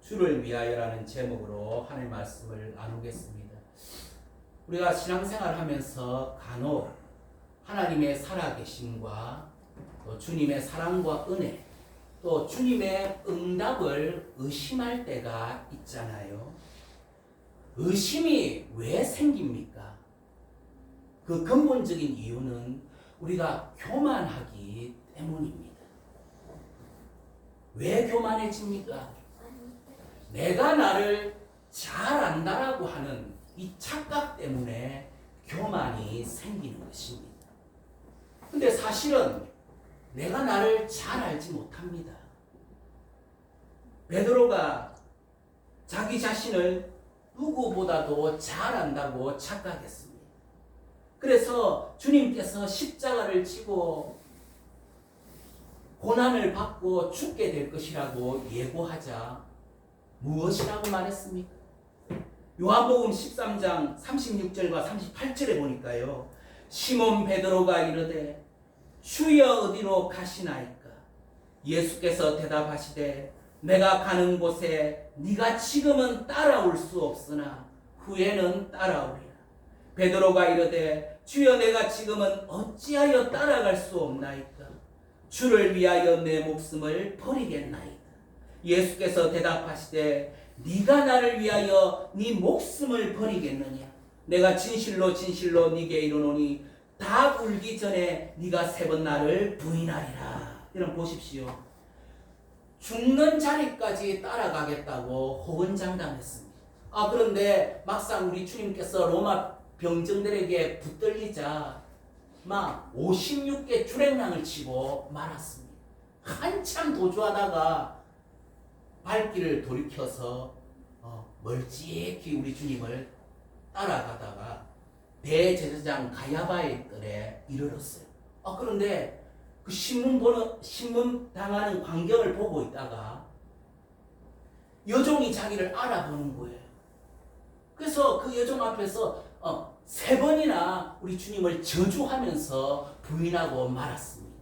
주를 위하여라는 제목으로 하나님의 말씀을 나누겠습니다. 우리가 신앙생활 하면서 간혹 하나님의 살아계심과 또 주님의 사랑과 은혜, 또 주님의 응답을 의심할 때가 있잖아요. 의심이 왜 생깁니까? 그 근본적인 이유는 우리가 교만하기 때문입니다. 왜 교만해집니까? 내가 나를 잘 안다라고 하는 이 착각 때문에 교만이 생기는 것입니다. 근데 사실은 내가 나를 잘 알지 못합니다. 베드로가 자기 자신을 누구보다도 잘 안다고 착각했습니다. 그래서 주님께서 십자가를 지고 고난을 받고 죽게 될 것이라고 예고하자 무엇이라고 말했습니까? 요한복음 13장 36절과 38절에 보니까요, 시몬 베드로가 이르되 주여 어디로 가시나이까? 예수께서 대답하시되 내가 가는 곳에 네가 지금은 따라올 수 없으나 후에는 따라오리라. 베드로가 이르되 주여 내가 지금은 어찌하여 따라갈 수 없나이까? 주를 위하여 내 목숨을 버리겠나이까? 예수께서 대답하시되 네가 나를 위하여 네 목숨을 버리겠느냐? 내가 진실로 진실로 네게 이르노니 닭 울기 전에 네가 3번 나를 부인하리라. 여러분 보십시오. 죽는 자리까지 따라가겠다고 호언장담했습니다. 그런데 막상 우리 주님께서 로마 병정들에게 붙들리자 막 56개 주랭랑을 치고 말았습니다. 한참 도주하다가 발길을 돌이켜서 멀찍이 우리 주님을 따라가다가 대제사장 가야바의 뜰에 이르렀어요. 그런데 그 신문 당하는 광경을 보고 있다가 여종이 자기를 알아보는 거예요. 그래서 그 여종 앞에서 3번이나 우리 주님을 저주하면서 부인하고 말았습니다.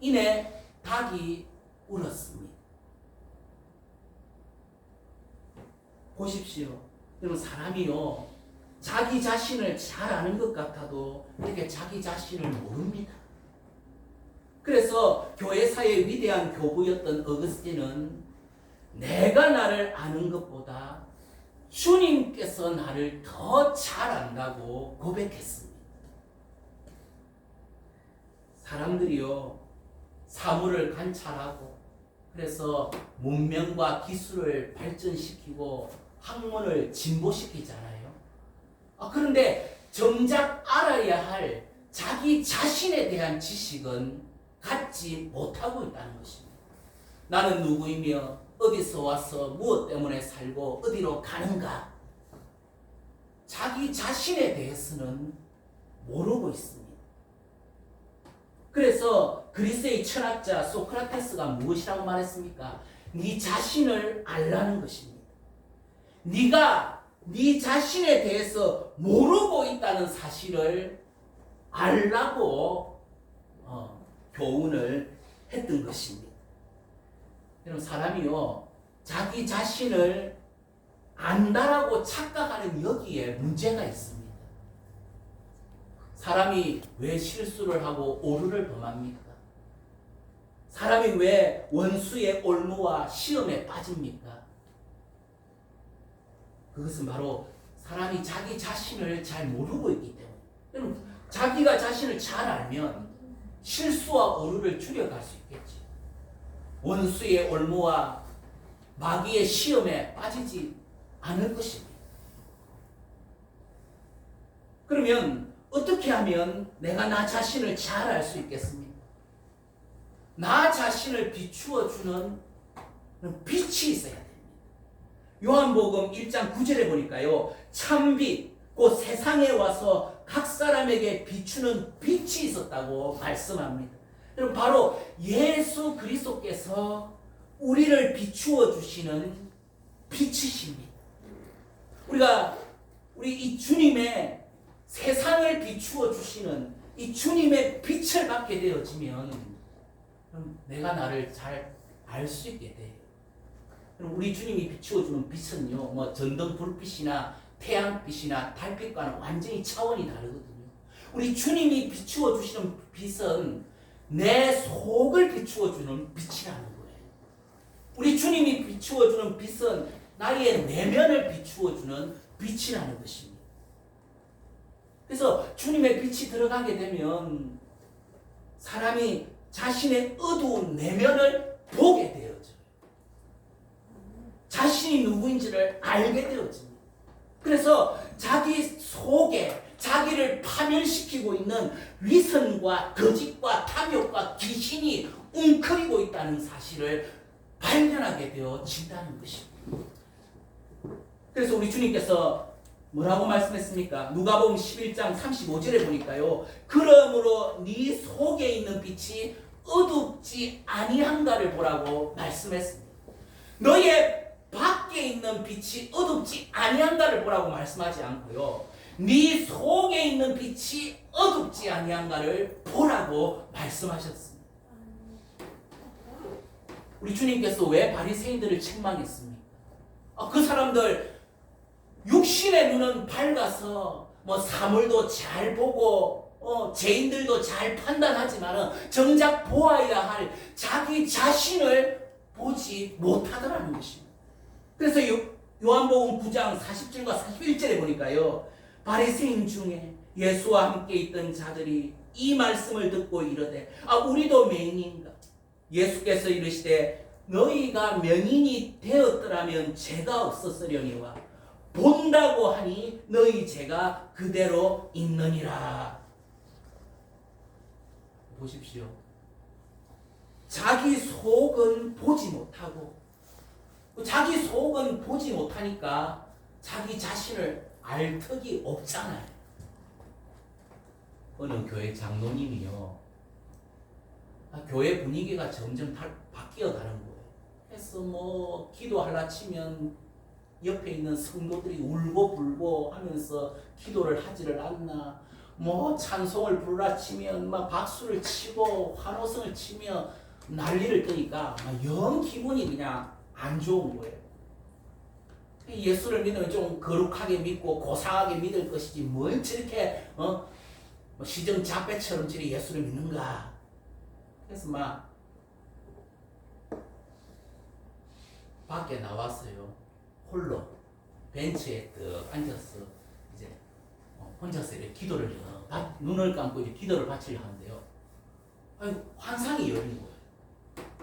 이내 닭이 울었습니다. 보십시오. 여러분 사람이요, 자기 자신을 잘 아는 것 같아도 이렇게 자기 자신을 모릅니다. 그래서 교회사의 위대한 교부였던 어거스틴은 내가 나를 아는 것보다 주님께서 나를 더 잘 안다고 고백했습니다. 사람들이요, 사물을 관찰하고 그래서 문명과 기술을 발전시키고 학문을 진보시키잖아요. 그런데 정작 알아야 할 자기 자신에 대한 지식은 갖지 못하고 있다는 것입니다. 나는 누구이며 어디서 와서 무엇 때문에 살고 어디로 가는가? 자기 자신에 대해서는 모르고 있습니다. 그래서 그리스의 철학자 소크라테스가 무엇이라고 말했습니까? 네 자신을 알라는 것입니다. 네가 네 자신에 대해서 모르고 있다는 사실을 알라고 교훈을 했던 것입니다. 여러분 사람이요, 자기 자신을 안다라고 착각하는 여기에 문제가 있습니다. 사람이 왜 실수를 하고 오류를 범합니까? 사람이 왜 원수의 올무와 시험에 빠집니까? 그것은 바로 사람이 자기 자신을 잘 모르고 있기 때문에. 여러분 자기가 자신을 잘 알면 실수와 오류를 줄여갈 수 있겠지. 원수의 올무와 마귀의 시험에 빠지지 않을 것입니다. 그러면 어떻게 하면 내가 나 자신을 잘 알 수 있겠습니까? 나 자신을 비추어주는 빛이 있어야 됩니다. 요한복음 1장 9절에 보니까요, 참빛, 곧 세상에 와서 각 사람에게 비추는 빛이 있었다고 말씀합니다. 여러분 바로 예수 그리스도께서 우리를 비추어 주시는 빛이십니다. 우리 이 주님의 세상을 비추어 주시는 이 주님의 빛을 받게 되어지면 내가 나를 잘 알 수 있게 돼요. 그럼 우리 주님이 비추어주는 빛은요, 뭐 전등 불빛이나 태양빛이나 달빛과는 완전히 차원이 다르거든요. 우리 주님이 비추어 주시는 빛은 내 속을 비추어 주는 빛이라는 거예요. 우리 주님이 비추어 주는 빛은 나의 내면을 비추어 주는 빛이라는 것입니다. 그래서 주님의 빛이 들어가게 되면 사람이 자신의 어두운 내면을 보게 되어져요. 자신이 누구인지를 알게 되어집니다. 그래서 자기 속에 자기를 파멸시키고 있는 위선과 거짓과 탐욕과 귀신이 웅크리고 있다는 사실을 발견하게 되어진다는 것입니다. 그래서 우리 주님께서 뭐라고 말씀했습니까? 누가복음 11장 35절에 보니까요. 그러므로 네 속에 있는 빛이 어둡지 아니한가를 보라고 말씀했습니다. 너의 밖에 있는 빛이 어둡지 아니한가를 보라고 말씀하지 않고요. 네 속에 있는 빛이 어둡지 아니한가를 보라고 말씀하셨습니다. 우리 주님께서 왜 바리새인들을 책망했습니까? 그 사람들 육신의 눈은 밝아서 뭐 사물도 잘 보고 죄인들도 잘 판단하지만 정작 보아야 할 자기 자신을 보지 못하더라는 것입니다. 그래서 요한복음 9장 40절과 41절에 보니까요. 바리새인 중에 예수와 함께 있던 자들이 이 말씀을 듣고 이르되 우리도 맹인인가? 예수께서 이르시되 너희가 명인이 되었더라면 죄가 없었으려니와 본다고 하니 너희 죄가 그대로 있느니라. 보십시오. 자기 속은 보지 못하고 자기 속은 보지 못하니까 자기 자신을 알 턱이 없잖아요. 어느 교회 장로님이요. 교회 분위기가 점점 바뀌어 가는 거예요. 그래서 뭐 기도하려 치면 옆에 있는 성도들이 울고 불고 하면서 기도를 하지를 않나. 뭐 찬송을 부르라 치면 막 박수를 치고 환호성을 치며 난리를 떠니까 영 기분이 그냥 안 좋은 거예요. 예수를 믿으면 좀 거룩하게 믿고 고상하게 믿을 것이지 뭘 저렇게 시정 잡배처럼 저렇게 예수를 믿는가. 그래서 막 밖에 나왔어요. 홀로 벤치에 딱 앉아서 이제 혼자서 이렇게 기도를 눈을 감고 이제 기도를 바치려 하는데요. 환상이 열린 거예요.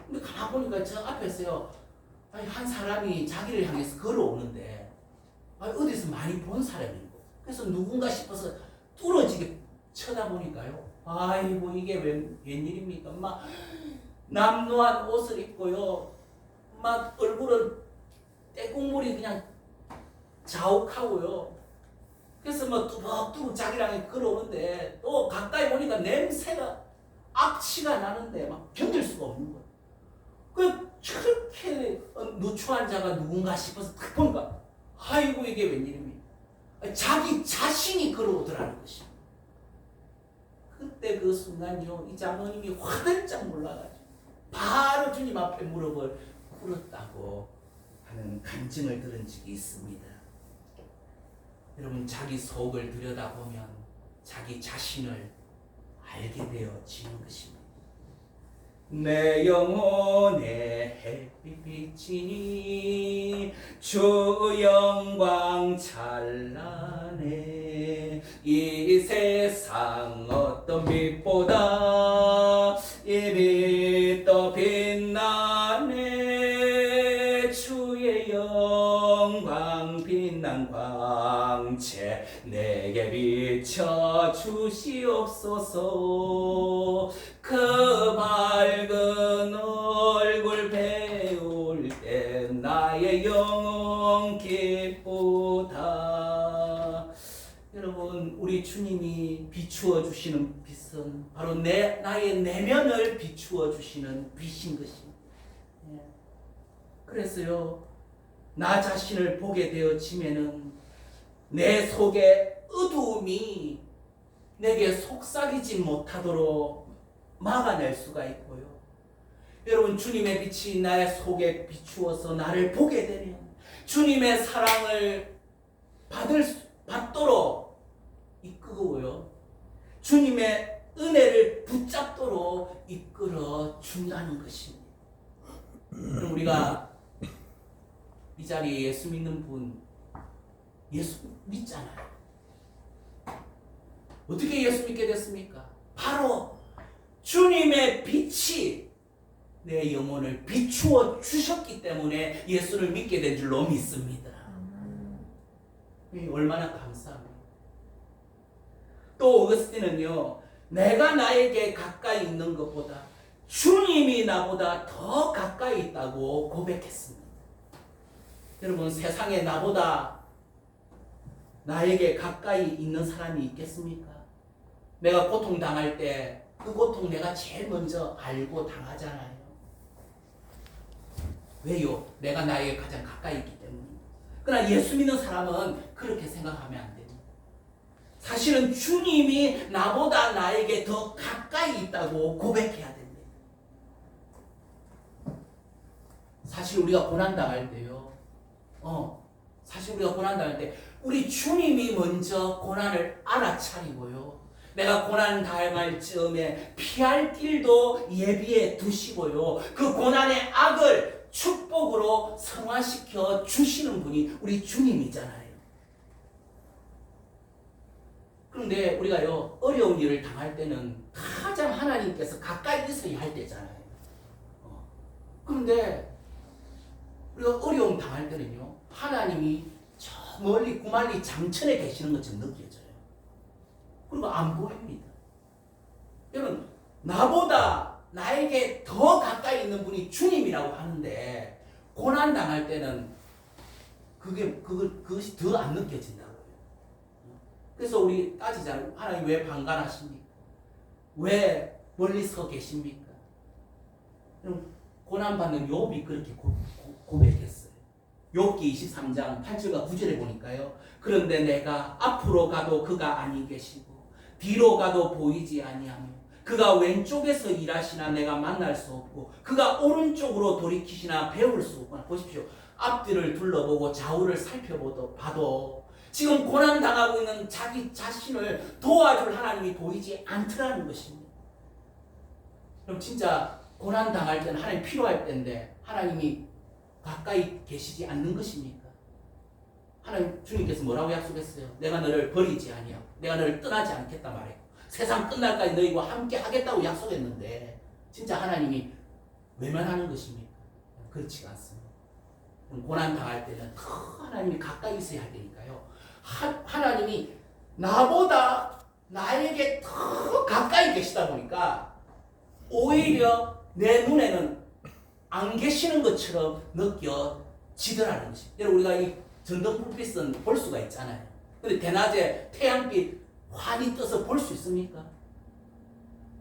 근데 가만 보니까 저 앞에서요. 한 사람이 자기를 향해서 걸어오는데 어디서 많이 본 사람인 거. 그래서 누군가 싶어서 뚫어지게 쳐다보니까요. 아이고 이게 웬일입니까? 막 남노한 옷을 입고요. 막 얼굴은 떼국물이 그냥 자욱하고요. 그래서 뭐 뚜벅뚜벅 자기랑 걸어오는데 또 가까이 보니까 냄새가 악취가 나는데 막 견딜 수가 없는 거예요. 저렇게 누추한 자가 누군가 싶어서 딱 보니까 아이고 이게 웬일입니까? 자기 자신이 걸어오더라는 것입니다. 그때 그 순간요 이 장로님이 화들짝 놀라가지고 바로 주님 앞에 무릎을 꿇었다고 하는 간증을 들은 적이 있습니다. 여러분 자기 속을 들여다보면 자기 자신을 알게 되어지는 것입니다. 내 영혼의 햇빛이니 주 영광 찬란해 이 세상 어떤 빛보다 이 빛 더 빛나네 주의 영광 빛난 광채 내게 비춰 주시옵소서 그 밝은 얼굴 배울 때 나의 영혼 기쁘다. 여러분 우리 주님이 비추어 주시는 빛은 바로 나의 내면을 비추어 주시는 빛인 것입니다. 그래서요 나 자신을 보게 되어지면은 내 속에 어두움이 내게 속삭이지 못하도록 막아낼 수가 있고요. 여러분, 주님의 빛이 나의 속에 비추어서 나를 보게 되면 주님의 사랑을 받도록 이끄고요, 주님의 은혜를 붙잡도록 이끌어 준다는 것입니다. 그럼 우리가 이 자리에 예수 믿는 분, 예수 믿잖아요. 어떻게 예수 믿게 됐습니까? 바로 주님의 빛이 내 영혼을 비추어 주셨기 때문에 예수를 믿게 된 줄로 믿습니다. 얼마나 감사합니다. 또 어거스틴은요, 내가 나에게 가까이 있는 것보다 주님이 나보다 더 가까이 있다고 고백했습니다. 여러분, 세상에 나보다 나에게 가까이 있는 사람이 있겠습니까? 내가 고통당할 때 그 고통 내가 제일 먼저 알고 당하잖아요. 왜요? 내가 나에게 가장 가까이 있기 때문입니다. 그러나 예수 믿는 사람은 그렇게 생각하면 안 됩니다. 사실은 주님이 나보다 나에게 더 가까이 있다고 고백해야 됩니다. 사실 우리가 고난당할 때요, 우리 주님이 먼저 고난을 알아차리고요, 내가 고난 당할 즈음에 피할 길도 예비해 두시고요, 그 고난의 악을 축복으로 성화시켜 주시는 분이 우리 주님이잖아요. 그런데 우리가요, 어려운 일을 당할 때는 가장 하나님께서 가까이 있어야 할 때잖아요. 그런데 우리가 어려움 당할 때는요, 하나님이 저 멀리 구말리 장천에 계시는 것처럼 느껴져요. 그리고 안 보입니다. 여러분, 나보다 나에게 더 가까이 있는 분이 주님이라고 하는데 고난 당할 때는 그것이 더 안 느껴진다고요. 그래서 우리 따지잖아요. 하나님 왜 방관하십니까? 왜 멀리 서 계십니까? 고난받는 욥이 그렇게 고백했어요. 욥기 23장 8절과 9절에 보니까요, 그런데 내가 앞으로 가도 그가 아니 계시고 뒤로 가도 보이지 아니하며 그가 왼쪽에서 일하시나 내가 만날 수 없고 그가 오른쪽으로 돌이키시나 배울 수 없구나. 보십시오. 앞뒤를 둘러보고 좌우를 살펴봐도 지금 고난당하고 있는 자기 자신을 도와줄 하나님이 보이지 않더라는 것입니다. 그럼 진짜 고난당할 때는 하나님 필요할 때인데 하나님이 가까이 계시지 않는 것입니까? 하나님, 주님께서 뭐라고 약속했어요? 내가 너를 버리지 아니하고 내가 너를 떠나지 않겠다 말했고 세상 끝날까지 너희와 함께 하겠다고 약속했는데 진짜 하나님이 외면하는 것입니까? 그렇지가 않습니다. 고난당할 때는 더 하나님이 가까이 있어야 할 테니까요, 하나님이 나보다 나에게 더 가까이 계시다 보니까 오히려 내 눈에는 안 계시는 것처럼 느껴지더라는 것입니다. 여러분, 우리가 이 전등 불빛은 볼 수가 있잖아요. 근데 대낮에 태양빛 환히 떠서 볼 수 있습니까?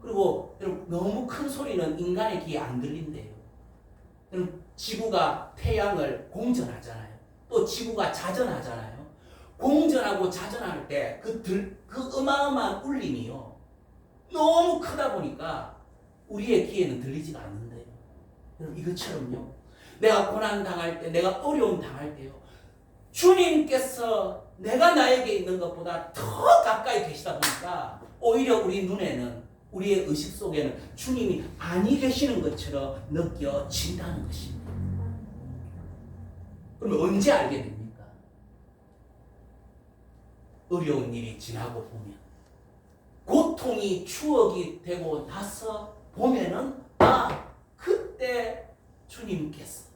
그리고 여러분, 너무 큰 소리는 인간의 귀에 안 들린대요. 여러분, 지구가 태양을 공전하잖아요. 또 지구가 자전하잖아요. 공전하고 자전할 때 그 어마어마한 울림이요, 너무 크다 보니까 우리의 귀에는 들리지가 않는데요. 여러분, 이것처럼요, 내가 고난 당할 때, 내가 어려움 당할 때요, 주님께서 내가 나에게 있는 것보다 더 가까이 계시다 보니까 오히려 우리 눈에는, 우리의 의식 속에는 주님이 아니 계시는 것처럼 느껴진다는 것입니다. 그러면 언제 알게 됩니까? 어려운 일이 지나고 보면, 고통이 추억이 되고 나서 보면은 그때 주님께서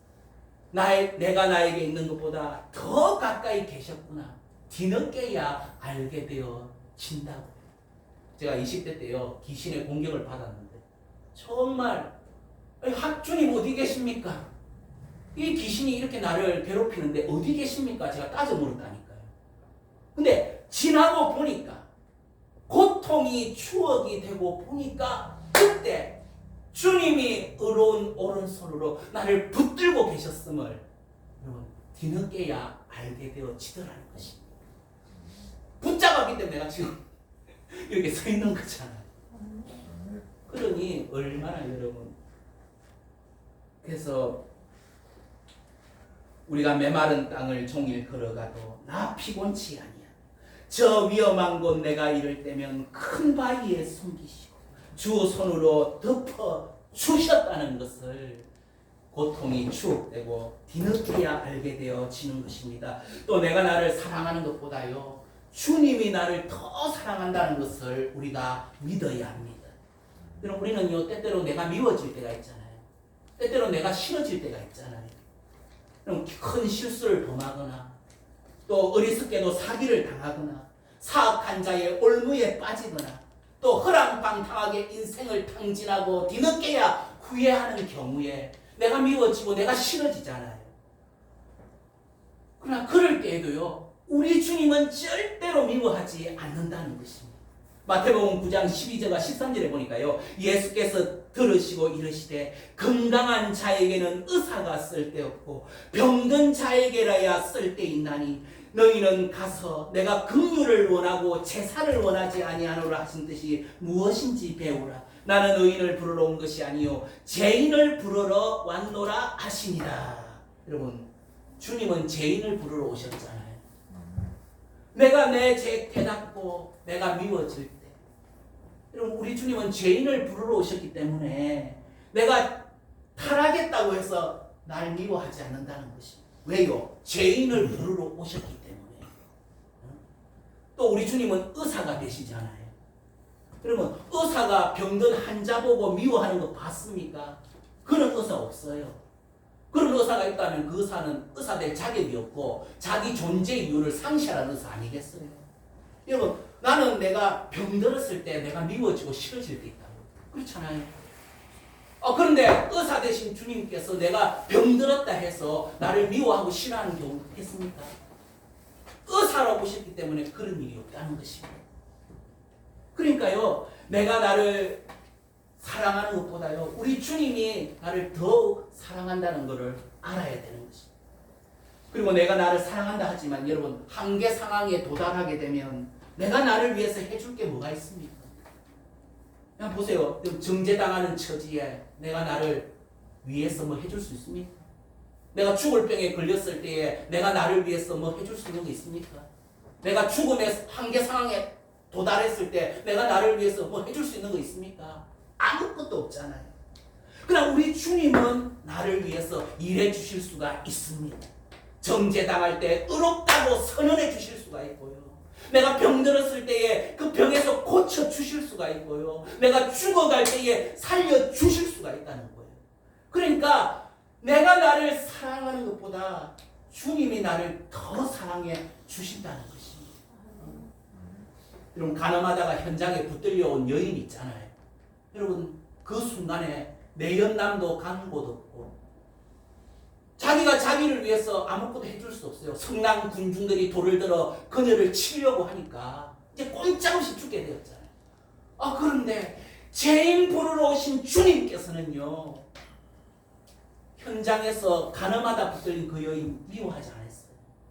내가 나에게 있는 것보다 더 가까이 계셨구나, 뒤늦게야 알게 되어진다고. 제가 20대 때요, 귀신의 공격을 받았는데 정말 주님 어디 계십니까? 이 귀신이 이렇게 나를 괴롭히는데 어디 계십니까? 제가 따져 물었다니까요. 근데 지나고 보니까, 고통이 추억이 되고 보니까 그때 주님이 의로운 오른손으로 나를 붙들고 계셨음을 여러분, 뒤늦게야 알게 되어지더라는 것입니다. 붙잡았기 때문에 내가 지금 이렇게 서 있는 거잖아요. 그러니 얼마나 여러분 그래서 우리가 메마른 땅을 종일 걸어가도 나 피곤치 아니야. 저 위험한 곳 내가 이를 때면 큰 바위에 숨기시고 주 손으로 덮어 주셨다는 것을 고통이 추억되고 뒤늦게야 알게 되어지는 것입니다. 또 내가 나를 사랑하는 것보다요 주님이 나를 더 사랑한다는 것을 우리가 믿어야 합니다. 그럼 우리는요 때때로 내가 미워질 때가 있잖아요. 때때로 내가 싫어질 때가 있잖아요. 그럼 큰 실수를 범하거나 또 어리석게도 사기를 당하거나 사악한 자의 올무에 빠지거나 또 허랑방탕하게 인생을 탕진하고 뒤늦게야 후회하는 경우에 내가 미워지고 내가 싫어지잖아요. 그러나 그럴 때에도요 우리 주님은 절대로 미워하지 않는다는 것입니다. 마태복음 9장 12절과 13절에 보니까요 예수께서 들으시고 이르시되 건강한 자에게는 의사가 쓸데없고 병든 자에게라야 쓸데있나니 너희는 가서 내가 긍휼을 원하고 제사를 원하지 아니하노라 하신 듯이 무엇인지 배우라. 나는 의인을 부르러 온 것이 아니요 죄인을 부르러 왔노라 하시니라. 여러분 주님은 죄인을 부르러 오셨잖아요. 내가 내 죄 깨닫고 내가 미워질 때 여러분 우리 주님은 죄인을 부르러 오셨기 때문에 내가 타락했다고 해서 날 미워하지 않는다는 것입니다. 왜요? 죄인을 부르러 오셨기 때문에. 또 우리 주님은 의사가 되시잖아요. 그러면 의사가 병든 환자 보고 미워하는 거 봤습니까? 그런 의사 없어요. 그런 의사가 있다면 그 의사는 의사 될 자격이 없고 자기 존재 이유를 상실하는 의사 아니겠어요? 여러분 나는 내가 병들었을 때 내가 미워지고 싫어질 때 있다고. 그렇잖아요. 그런데 의사 되신 주님께서 내가 병들었다 해서 나를 미워하고 싫어하는 경우 있겠습니까? 의사로 오셨기 때문에 그런 일이 없다는 것입니다. 그러니까요 내가 나를 사랑하는 것보다요 우리 주님이 나를 더욱 사랑한다는 것을 알아야 되는 것입니다. 그리고 내가 나를 사랑한다 하지만 여러분 한계 상황에 도달하게 되면 내가 나를 위해서 해줄 게 뭐가 있습니까? 그냥 보세요. 정죄당하는 처지에 내가 나를 위해서 뭐 해줄 수 있습니까? 내가 죽을 병에 걸렸을 때에 내가 나를 위해서 뭐 해줄 수 있는 게 있습니까? 내가 죽음의 한계 상황에 도달했을 때 내가 나를 위해서 뭐 해줄 수 있는 거 있습니까? 아무것도 없잖아요. 그러나 우리 주님은 나를 위해서 일해 주실 수가 있습니다. 정죄당할 때 의롭다고 선언해 주실 수가 있고요. 내가 병들었을 때에 그 병에서 고쳐주실 수가 있고요. 내가 죽어갈 때에 살려주실 수가 있다는 거예요. 그러니까 내가 나를 사랑하는 것보다 주님이 나를 더 사랑해 주신다는 것입니다. 여러분 가늠하다가 현장에 붙들려 온 여인 있잖아요. 여러분 그 순간에 내연남도 간 곳 없고 자기가 자기를 위해서 아무것도 해줄 수 없어요. 성난 군중들이 돌을 들어 그녀를 치려고 하니까 이제 꼼짝없이 죽게 되었잖아요. 그런데 죄인 부르러 오신 주님께서는요 현장에서 가늠하다 붙들린 그 여인 미워하지 않았어요.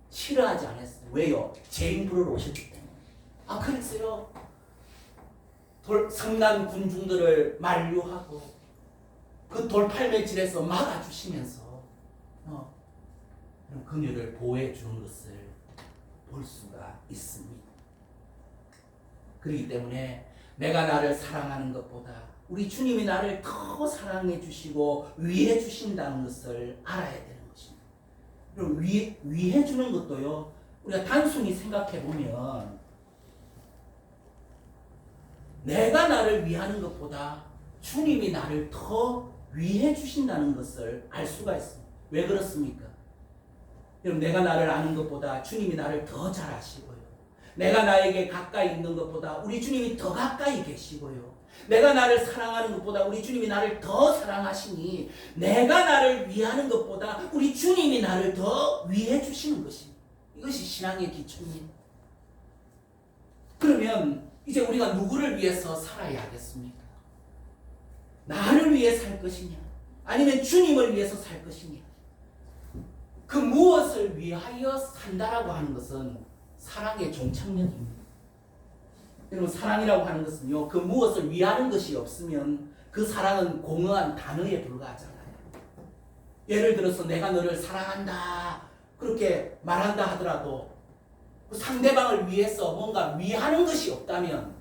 싫어하지 않았어요. 왜요? 죄인 부르러 오셨기 때문에. 그랬어요. 성난 군중들을 만류하고 그 돌팔매질에서 막아주시면서 그녀를 보호해 주는 것을 볼 수가 있습니다. 그렇기 때문에 내가 나를 사랑하는 것보다 우리 주님이 나를 더 사랑해 주시고 위해 주신다는 것을 알아야 되는 것입니다. 그리고 위해 주는 것도요 우리가 단순히 생각해 보면 내가 나를 위하는 것보다 주님이 나를 더 위해 주신다는 것을 알 수가 있습니다. 왜 그렇습니까? 여러분 내가 나를 아는 것보다 주님이 나를 더 잘 아시고요. 내가 나에게 가까이 있는 것보다 우리 주님이 더 가까이 계시고요. 내가 나를 사랑하는 것보다 우리 주님이 나를 더 사랑하시니 내가 나를 위하는 것보다 우리 주님이 나를 더 위해 주시는 것입니다. 이것이 신앙의 기초입니다. 그러면 이제 우리가 누구를 위해서 살아야 하겠습니까? 나를 위해 살 것이냐 아니면 주님을 위해서 살 것이냐 그 무엇을 위하여 산다라고 하는 것은 사랑의 종착역입니다. 여러분 사랑이라고 하는 것은요 그 무엇을 위하는 것이 없으면 그 사랑은 공허한 단어에 불과하잖아요. 예를 들어서 내가 너를 사랑한다 그렇게 말한다 하더라도 그 상대방을 위해서 뭔가 위하는 것이 없다면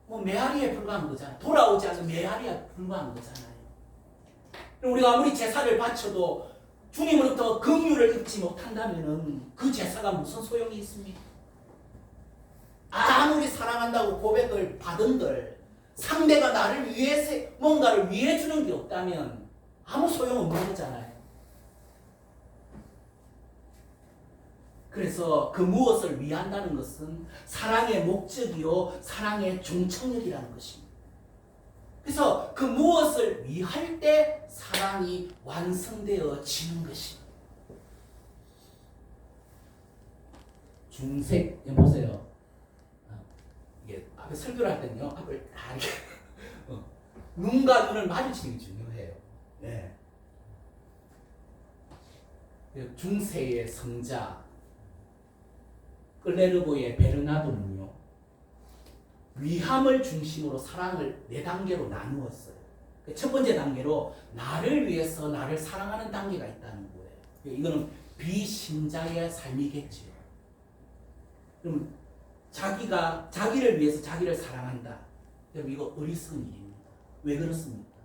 뭐 메아리에 불과한 거잖아요. 돌아오지 않는 메아리에 불과한 거잖아요. 우리가 아무리 제사를 바쳐도 주님으로부터 긍휼을 입지 못한다면 그 제사가 무슨 소용이 있습니까? 아무리 사랑한다고 고백을 받은들 상대가 나를 위해서 뭔가를 위해 주는 게 없다면 아무 소용없는 거잖아요. 그래서 그 무엇을 위한다는 것은 사랑의 목적이요 사랑의 종착역이라는 것입니다. 그래서 그 무엇을 위할 때 사랑이 완성되어지는 것입니다. 중생, 보세요. 이게 앞에 설교를 할 때는요, 앞을 다 이렇게 눈과 눈을 마주치는 게 중요해요. 네. 중세의 성자 클레르보의 베르나도는요, 위함을 중심으로 사랑을 4단계로 나누었어요. 첫 번째 단계로 나를 위해서 나를 사랑하는 단계가 있다는 거예요. 이거는 비신자의 삶이겠지요. 그럼 자기를 위해서 자기를 사랑한다. 그럼 이거 어리석은 일입니다. 왜 그렇습니까?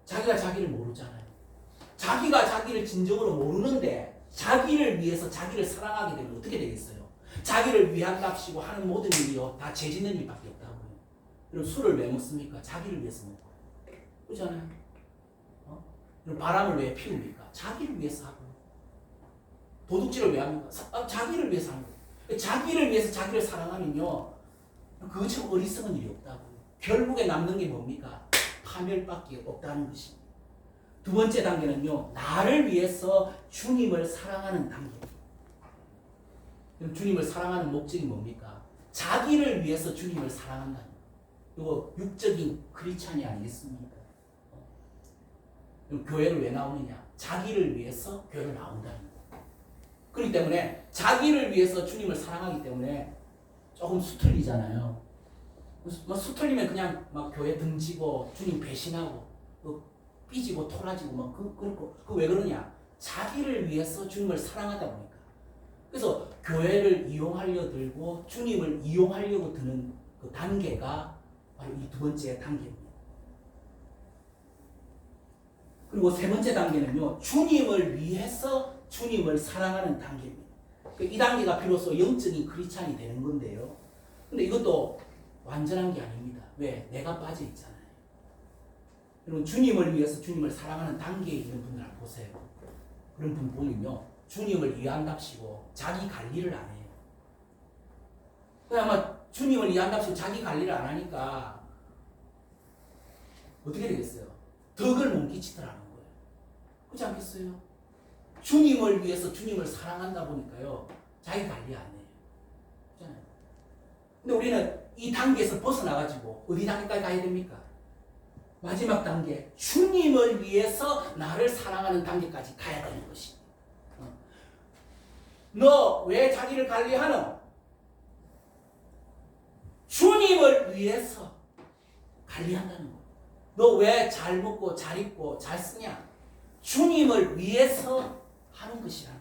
자기가 자기를 모르잖아요. 자기가 자기를 진정으로 모르는데 자기를 위해서 자기를 사랑하게 되면 어떻게 되겠어요? 자기를 위한답시고 하는 모든 일이요 다 죄짓는 일밖에 없다고요. 그럼 술을 왜 먹습니까? 자기를 위해서 먹고. 그렇잖아요. 그럼 바람을 왜 피웁니까? 자기를 위해서 하고. 도둑질을 왜 합니까? 자기를 위해서 하는 거예요. 자기를 위해서 자기를 사랑하면요 그것처럼 어리석은 일이 없다고요. 결국에 남는 게 뭡니까? 파멸밖에 없다는 것입니다. 두 번째 단계는요 나를 위해서 주님을 사랑하는 단계입니다. 그럼 주님을 사랑하는 목적이 뭡니까? 자기를 위해서 주님을 사랑한다는 거예요. 이거 육적인 크리스찬이 아니겠습니까? 그럼 교회를 왜 나오느냐? 자기를 위해서 교회를 나온다는 거예요. 그렇기 때문에 자기를 위해서 주님을 사랑하기 때문에 조금 수틀리잖아요. 수틀리면 그냥 막 교회 등지고 주님 배신하고 삐지고 토라지고 막 그렇고 그 왜 그러냐? 자기를 위해서 주님을 사랑하다 보니까. 그래서 교회를 이용하려 들고 주님을 이용하려고 드는 그 단계가 바로 이 두 번째 단계입니다. 그리고 세 번째 단계는요 주님을 위해서 주님을 사랑하는 단계입니다. 이 단계가 비로소 영적인 크리스찬이 되는 건데요. 근데 이것도 완전한 게 아닙니다. 왜? 내가 빠져 있잖아요. 여러분 주님을 위해서 주님을 사랑하는 단계에 있는 분들 보세요. 그런 분 보면요 주님을 위한답시고 자기 관리를 안 해요. 아마 주님을 위한답시고 자기 관리를 안 하니까 어떻게 되겠어요? 덕을 못 끼치더라는 거예요. 그렇지 않겠어요? 주님을 위해서 주님을 사랑한다 보니까요 자기 관리 안 해요. 그렇잖아요. 근데 우리는 이 단계에서 벗어나가지고 어디 단계까지 가야 됩니까? 마지막 단계, 주님을 위해서 나를 사랑하는 단계까지 가야 되는 것입니다. 너 왜 자기를 관리하노? 주님을 위해서 관리한다는 거예요. 너 왜 잘 먹고 잘 입고 잘 쓰냐? 주님을 위해서 하는 것이라는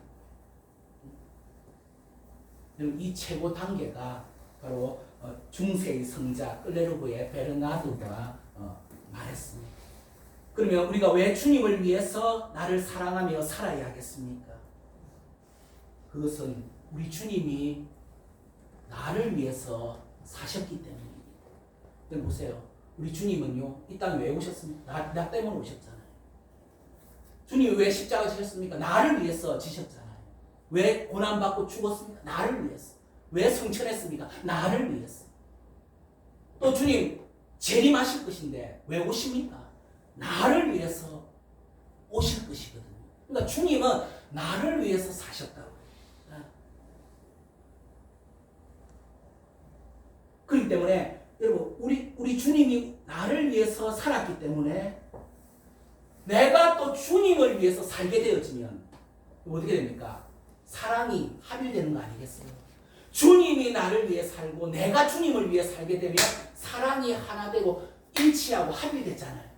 거예요. 이 최고 단계가 바로 중세의 성자 클레르보의 베르나드가 말했습니다. 그러면 우리가 왜 주님을 위해서 나를 사랑하며 살아야 하겠습니까? 그것은 우리 주님이 나를 위해서 사셨기 때문입니다. 여러분 보세요. 우리 주님은요 이 땅에 왜 오셨습니까? 나 때문에 오셨잖아요. 주님이 왜 십자가 지셨습니까? 나를 위해서 지셨잖아요. 왜 고난받고 죽었습니까? 나를 위해서. 왜 성천했습니까? 나를 위해서. 또 주님 재림하실 것인데 왜 오십니까? 나를 위해서 오실 것이거든요. 그러니까 주님은 나를 위해서 사셨다고. 그렇기 때문에 여러분 우리 주님이 나를 위해서 살았기 때문에 내가 또 주님을 위해서 살게 되어지면 어떻게 됩니까? 사랑이 합일되는 거 아니겠어요? 주님이 나를 위해 살고 내가 주님을 위해 살게 되면 사랑이 하나 되고 일치하고 합일됐잖아요.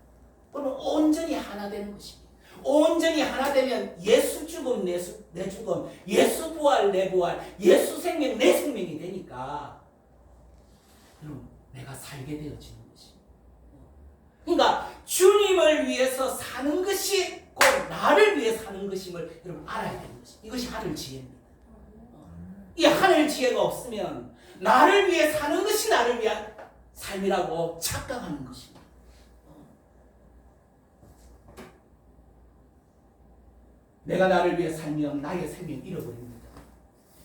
그러면 온전히 하나 되는 것입니다. 온전히 하나 되면 예수 죽음 내 죽음, 예수 부활 내 부활, 예수 생명 내 생명이 되니까 여러분 내가 살게 되어지는 것입니다. 그러니까 주님을 위해서 사는 것이 곧 나를 위해 사는 것임을 여러분 알아야 되는 것입니다. 이것이 하늘 지혜입니다. 이 하늘 지혜가 없으면 나를 위해 사는 것이 나를 위한 삶이라고 착각하는 것입니다. 내가 나를 위해 살면 나의 생명을 잃어버립니다.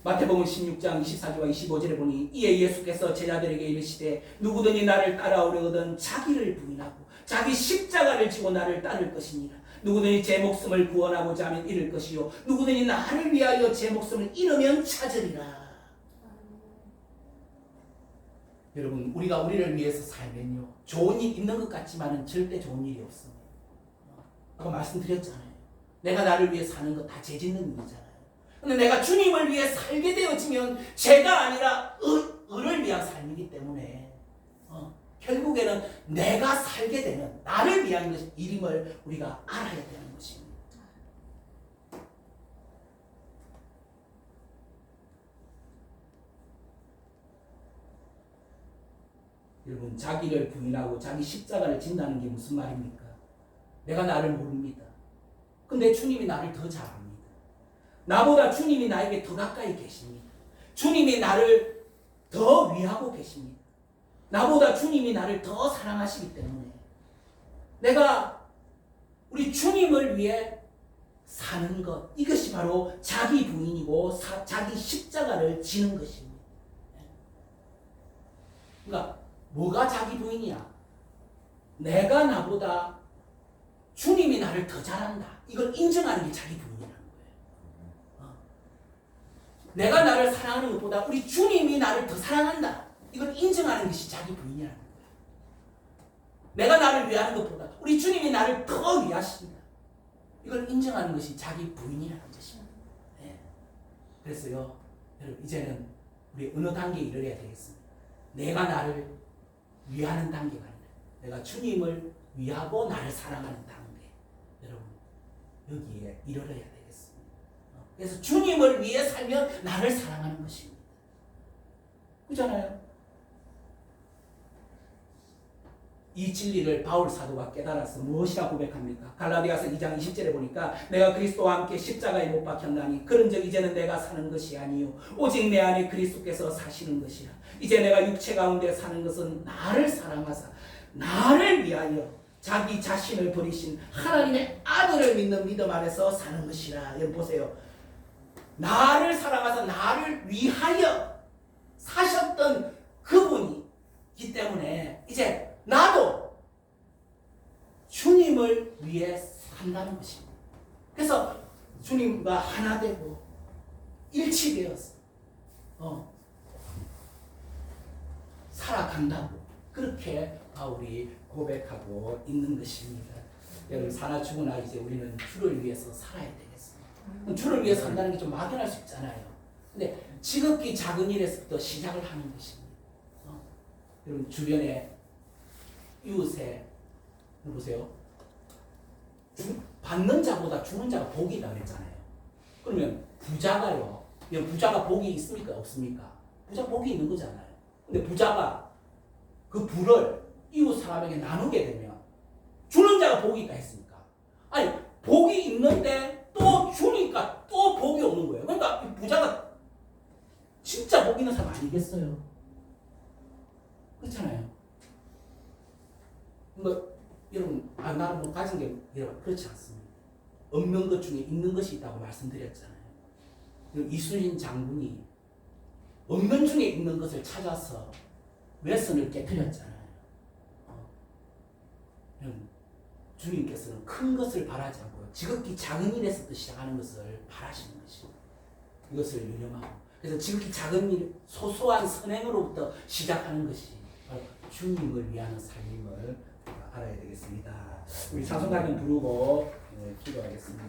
마태복음 16장 24절과 25절에 보니 이에 예수께서 제자들에게 이르시되 누구든지 나를 따라오려거든 자기를 부인하고 자기 십자가를 지고 나를 따를 것이니라. 누구든지 제 목숨을 구원하고자 하면 잃을 것이요 누구든지 나를 위하여 제 목숨을 잃으면 찾으리라. 여러분 우리가 우리를 위해서 살면요 좋은 일 있는 것 같지만은 절대 좋은 일이 없습니다. 아까 말씀드렸잖아요. 내가 나를 위해 사는 거 다 죄 짓는 일이잖아요. 근데 내가 주님을 위해 살게 되어지면 죄가 아니라 의를 위한 삶이기 때문에 결국에는 내가 살게 되는 나를 위한 일임을 우리가 알아야 되는 것입니다. 여러분 자기를 부인하고 자기 십자가를 진다는 게 무슨 말입니까? 내가 나를 모릅니다. 근데 주님이 나를 더 잘 압니다. 나보다 주님이 나에게 더 가까이 계십니다. 주님이 나를 더 위하고 계십니다. 나보다 주님이 나를 더 사랑하시기 때문에 내가 우리 주님을 위해 사는 것 이것이 바로 자기 부인이고 자기 십자가를 지는 것입니다. 그러니까 뭐가 자기 부인이야? 내가 나보다 주님이 나를 더 잘한다. 이걸 인정하는 게 자기 부인이라는 거예요. 내가 나를 사랑하는 것보다 우리 주님이 나를 더 사랑한다. 이걸 인정하는 것이 자기 부인이라는 거예요. 내가 나를 위하는 것보다 우리 주님이 나를 더 위하십니다. 이걸 인정하는 것이 자기 부인이라는 것입니다. 네. 그래서요, 여러분 이제는 우리 어느 단계에 이르러야 되겠습니다. 내가 나를 위하는 단계가 아니라 내가 주님을 위하고 나를 사랑하는 단계. 여러분 여기에 이르러야 되겠습니다. 그래서 주님을 위해 살면 나를 사랑하는 것입니다. 그렇잖아요. 이 진리를 바울 사도가 깨달아서 무엇이라 고백합니까? 갈라디아서 2장 20절에 보니까 내가 그리스도와 함께 십자가에 못 박혔나니 그런즉 이제는 내가 사는 것이 아니요 오직 내 안에 그리스도께서 사시는 것이라. 이제 내가 육체 가운데 사는 것은 나를 사랑하사 나를 위하여 자기 자신을 버리신 하나님의 아들을 믿는 믿음 안에서 사는 것이라. 여러분 보세요. 나를 사랑하사 나를 위하여 사셨던 그분이기 때문에 이제 나도 주님을 위해 산다는 것입니다. 그래서 주님과 하나 되고 일치되어서 살아간다고 그렇게 바울이 고백하고 있는 것입니다. 여러분 사나 죽으나 이제 우리는 주를 위해서 살아야 되겠습니다. 주를 위해 산다는 게 좀 막연할 수 있잖아요. 근데 지극히 작은 일에서부터 시작을 하는 것입니다. 여러분 주변에 이웃에 보세요. 받는 자보다 주는 자가 복이 있다고 그랬잖아요. 그러면 부자가요. 부자가 복이 있습니까? 없습니까? 부자 복이 있는 거잖아요. 근데 부자가 그 부를 이웃 사람에게 나누게 되면 주는 자가 복이 있다 했습니까? 아니 복이 있는데 또 주니까 또 복이 오는 거예요. 그러니까 이 부자가 진짜 복 있는 사람 아니겠어요? 그렇잖아요. 여러분 나는 뭐 가진 게 여러분 그렇지 않습니다. 없는 것 중에 있는 것이 있다고 말씀드렸잖아요. 이순신 장군이 없는 중에 있는 것을 찾아서 외선을 깨뜨렸잖아요. 주님께서는 큰 것을 바라지 않고 지극히 작은 일에서부터 시작하는 것을 바라시는 것입니다. 이것을 유념하고 그래서 지극히 작은 일, 소소한 선행으로부터 시작하는 것이 바로 주님을 위하는 삶임을 알아야 되겠습니다. 우리 찬송가좀 부르고 기도하겠습니다.